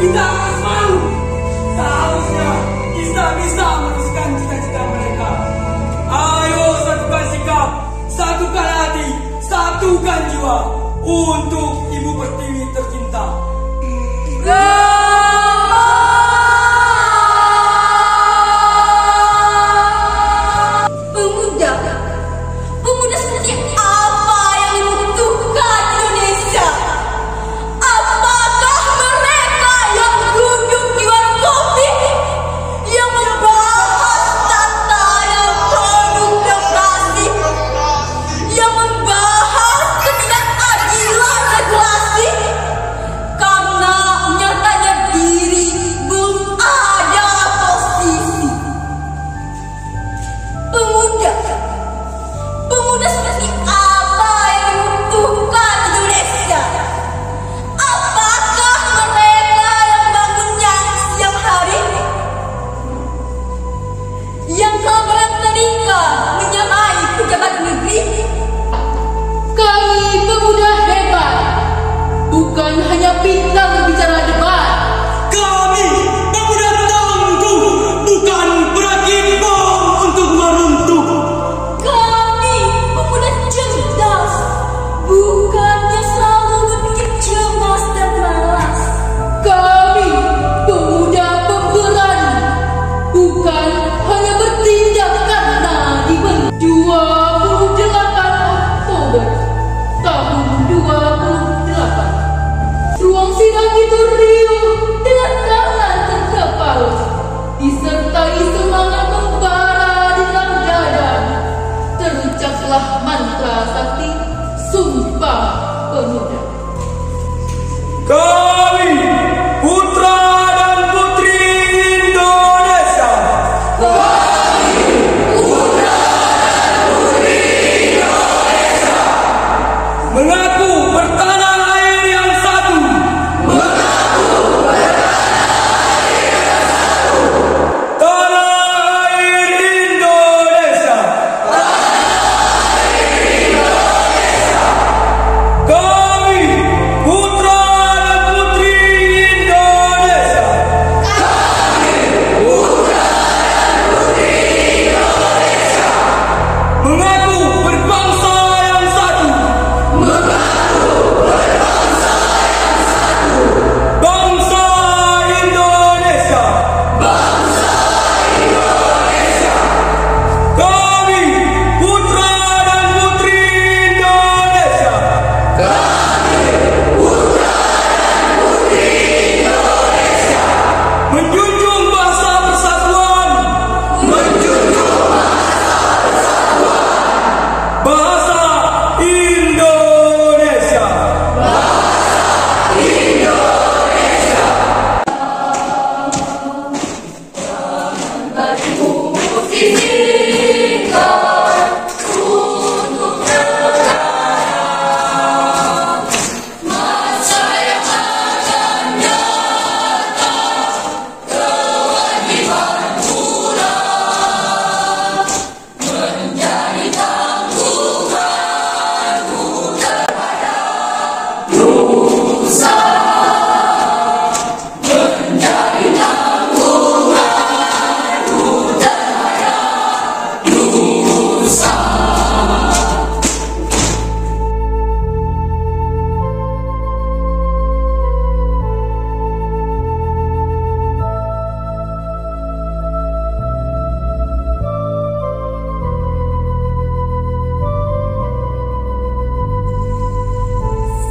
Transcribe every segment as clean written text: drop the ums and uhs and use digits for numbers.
kita akan malu. Seharusnya kita bisa meneruskan cita-cita mereka. Ayo satukan sikap, satukan hati, satukan jiwa untuk Ibu Pertiwi tercinta. Pemuda seperti apa yang dibutuhkan Indonesia? Apakah mereka yang duduk di warung kopi, yang membahas tatanan produk demokrasi, yang membahas ketidakadilan regulasi? Karena nyatanya diri belum ada posisi. Pemuda seperti apa yang dibutuhkan Indonesia? Apakah mereka yang bangunnya siang hari, yang kelaparan tenika menyamai pejabat negeri? Kami pemuda hebat, bukan hanya pintar berbicara debat. Kami pemuda tangguh, bukan berakit bom untuk meruntuh. Kami pemuda cerdas, bukannya selalu berpikir cemas dan malas. Kami pemuda pemberani, bukan hanya bertindak karena dibentuk. 28 Oktober tahun 28, ruang sidang itu riuh dengan tangan terkepal, disertai semangat membara di dalam dada. Terucaplah mantra sakti Sumpah Pemuda. Kami putra dan putri Indonesia. Mengaku bertanah air yang satu. Tanah air Indonesia. Kami putra dan putri Indonesia. Mengaku berbangsa yang satu. Bangsa Indonesia. Kami putra dan putri Indonesia. Menjunjung bahasa persatuan. Bahasa Indonesia.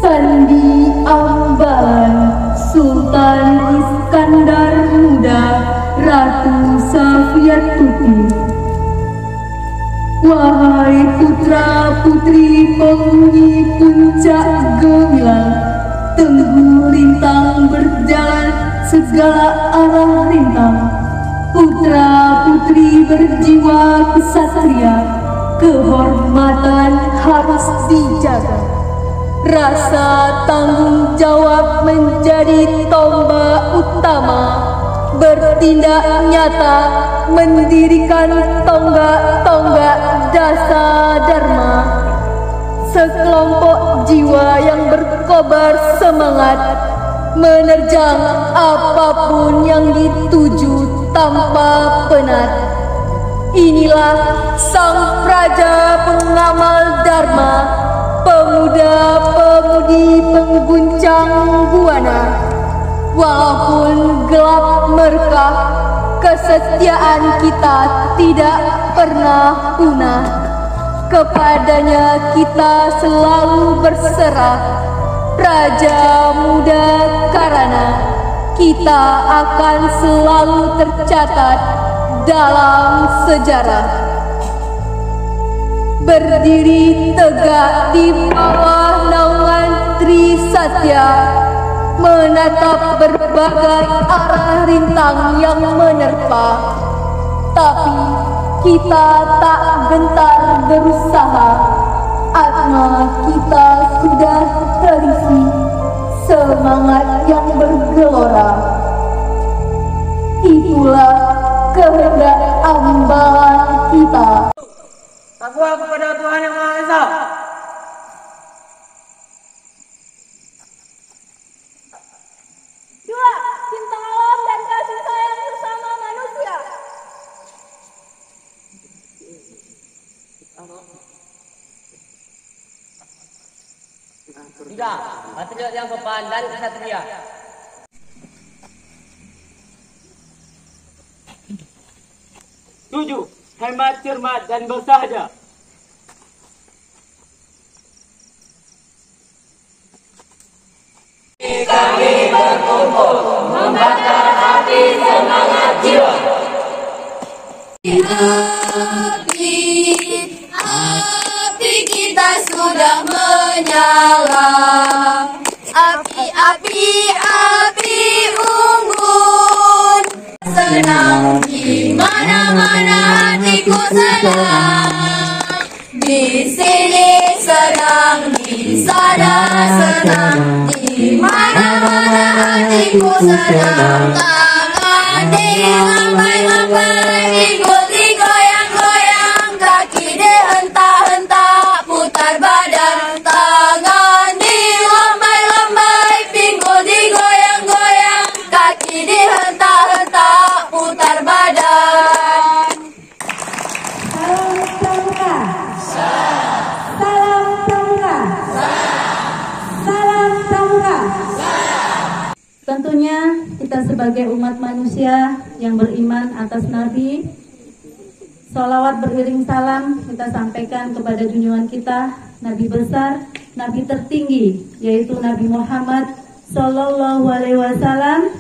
Sandi Ambalan, Sultan Iskandar Muda, Ratu Safiyat Tuti. Wahai putra putri penghuni puncak gemilang, tengguh lintang berjalan segala arah rintang. Putra putri berjiwa kesatria, kehormatan harus dijaga. Rasa tanggung jawab menjadi tombak utama, bertindak nyata mendirikan tonggak-tonggak dasa dharma. Sekelompok jiwa yang berkobar semangat menerjang apapun yang dituju tanpa penat. Inilah sang praja pengamal dharma, pemuda-pemudi pengguncang buana. Walaupun gelap merkah, kesetiaan kita tidak pernah punah. Kepadanya kita selalu berserah, Praja Muda Karana. Kita akan selalu tercatat dalam sejarah. Berdiri tegak di bawah naungan Trisatya, menatap berbagai arah rintang yang menerpa, tapi kita tak gentar berusaha. Atma kita sudah terisi semangat yang bergelora. Itulah kehendak ambalan kita. Takwa kepada Tuhan Yang Maha Esa. Dua, cinta alam dan kasih sayang bersama manusia. Tiga, patriot yang sopan dan kesatria. Tujuh, hemat, cermat, dan bersahaja. Kami berkumpul membakar api semangat jiwa. Api kita sudah menyala. Api unggun. Senang di mana-mana hatiku senang. Di sini senang, di sana senang, di mana-mana hatiku senang. Tangan dilambai-lambai, pinggul digoyang-goyang, kaki dihentak-hentak, putar badan. Tangan dilambai-lambai, pinggul digoyang-goyang, kaki dihentak-hentak, putar badan. Tentunya kita sebagai umat manusia yang beriman atas Nabi, sholawat beriring salam kita sampaikan kepada junjungan kita, Nabi besar, Nabi tertinggi, yaitu Nabi Muhammad Sallallahu Alaihi Wasallam,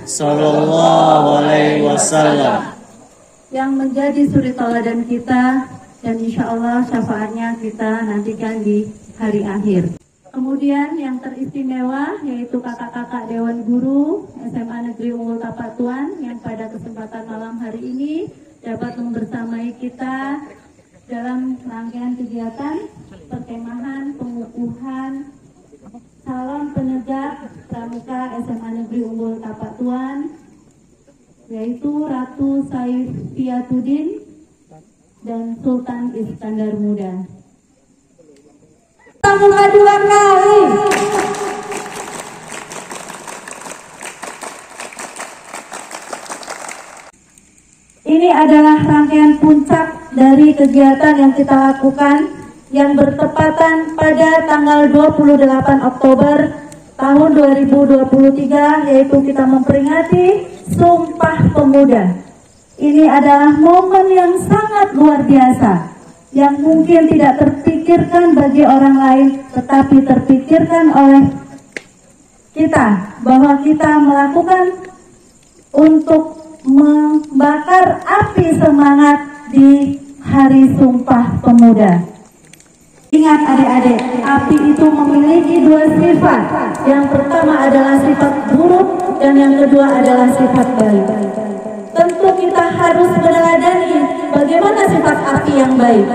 yang menjadi suri tauladan kita, dan insya Allah syafaatnya kita nantikan di hari akhir. Kemudian yang teristimewa yaitu kakak-kakak Dewan Guru SMA Negeri Unggul Tapatuan yang pada kesempatan malam hari ini dapat membersamai kita dalam rangkaian kegiatan perkemahan pengukuhan calon penegak pramuka SMA Negeri Unggul Tapatuan, yaitu Ratu Saifiatuddin dan Sultan Iskandar Muda. Pramuka 2 kali. Ini adalah rangkaian puncak dari kegiatan yang kita lakukan yang bertepatan pada tanggal 28 Oktober tahun 2023, yaitu kita memperingati Sumpah Pemuda. Ini adalah momen yang sangat luar biasa, yang mungkin tidak terpikirkan bagi orang lain, tetapi terpikirkan oleh kita, bahwa kita melakukan untuk membakar api semangat di Hari Sumpah Pemuda. Ingat adik-adik, api itu memiliki dua sifat. Yang pertama adalah sifat buruk dan yang kedua adalah sifat baik. Tentu kita harus meneladani bagaimana sifat api yang baik.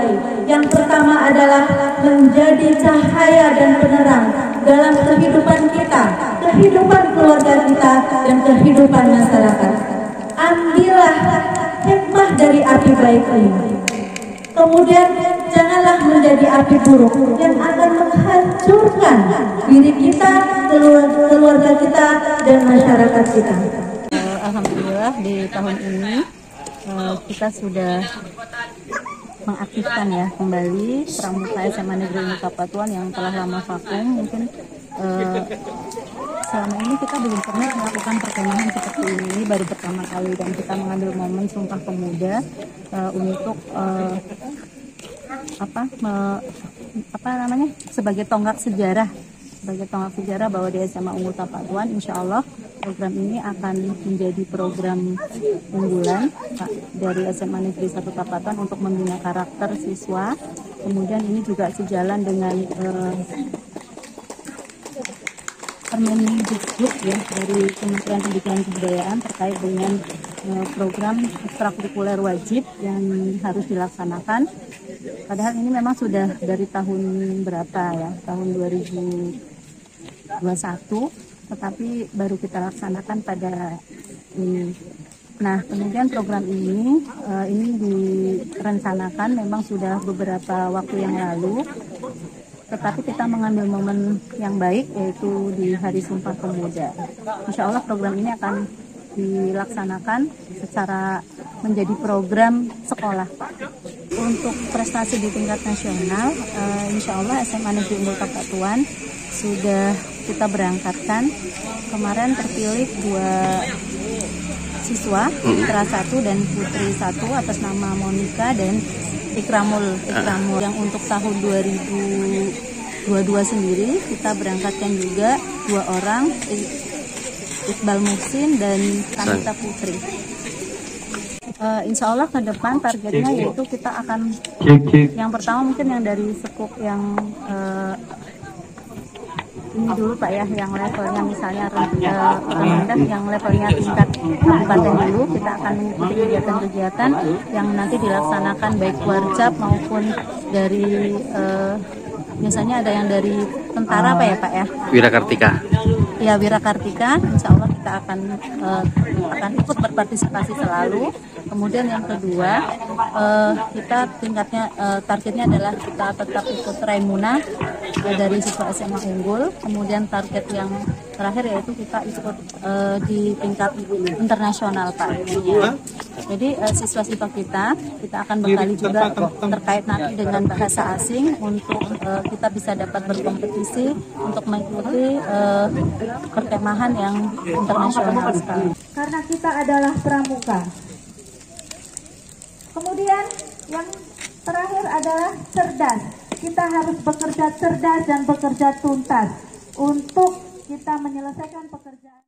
Yang pertama adalah menjadi cahaya dan penerang dalam kehidupan kita, kehidupan keluarga kita, dan kehidupan masyarakat. Ambillah hikmah dari api baik ini. Kemudian janganlah menjadi api buruk yang akan menghancurkan diri kita, keluarga kita, dan masyarakat kita. Alhamdulillah di tahun ini kita sudah mengaktifkan ya kembali Pramuka SMA Negeri Ilmu Kapatuan yang telah lama vakum. Mungkin selama ini kita belum pernah melakukan perkemahan seperti ini, baru pertama kali, dan kita mengambil momen Sumpah Pemuda untuk sebagai tonggak sejarah bahwa di SMA Unggul Tapatuan, insya Allah program ini akan menjadi program unggulan dari SMA Negeri 1 Tapatuan untuk membina karakter siswa. Kemudian ini juga sejalan dengan Permendikbud ya dari Kementerian Pendidikan dan Kebudayaan terkait dengan program ekstrakurikuler wajib yang harus dilaksanakan. Padahal ini memang sudah dari tahun berapa ya, tahun 2021, tetapi baru kita laksanakan pada ini. Nah, kemudian program ini direncanakan memang sudah beberapa waktu yang lalu, tetapi kita mengambil momen yang baik, yaitu di Hari Sumpah Pemuda. Insya Allah program ini akan dilaksanakan secara menjadi program sekolah. Untuk prestasi di tingkat nasional, insya Allah SMA Negeri Unggul Tapatuan sudah kita berangkatkan. Kemarin terpilih 2 siswa, Putra 1 dan Putri 1 atas nama Monika dan Ikramul. Yang untuk tahun 2022 sendiri kita berangkatkan juga 2 orang, Iqbal Muhsin dan Kanita Putri. Insya Allah ke depan targetnya yaitu kita akan yang pertama mungkin yang dari sekuk yang ini dulu Pak ya, yang levelnya misalnya rendah, yang levelnya tingkat kabupaten dulu, kita akan mengikuti kegiatan-kegiatan yang nanti dilaksanakan baik warjab maupun dari biasanya ada yang dari tentara Pak ya. Wirakartika. Ya, Wirakartika. Insya Allah kita akan ikut berpartisipasi selalu. Kemudian yang kedua, kita targetnya adalah kita tetap ikut Raimuna dari siswa SMA Unggul. Kemudian target yang terakhir yaitu kita ikut di tingkat internasional Pak. Jadi siswa-siswa kita akan bekali juga terkait nanti dengan bahasa asing untuk kita bisa dapat berkompetisi untuk mengikuti perkemahan yang internasional sekali. Karena kita adalah pramuka. Kemudian yang terakhir adalah cerdas. Kita harus bekerja cerdas dan bekerja tuntas untuk kita menyelesaikan pekerjaan.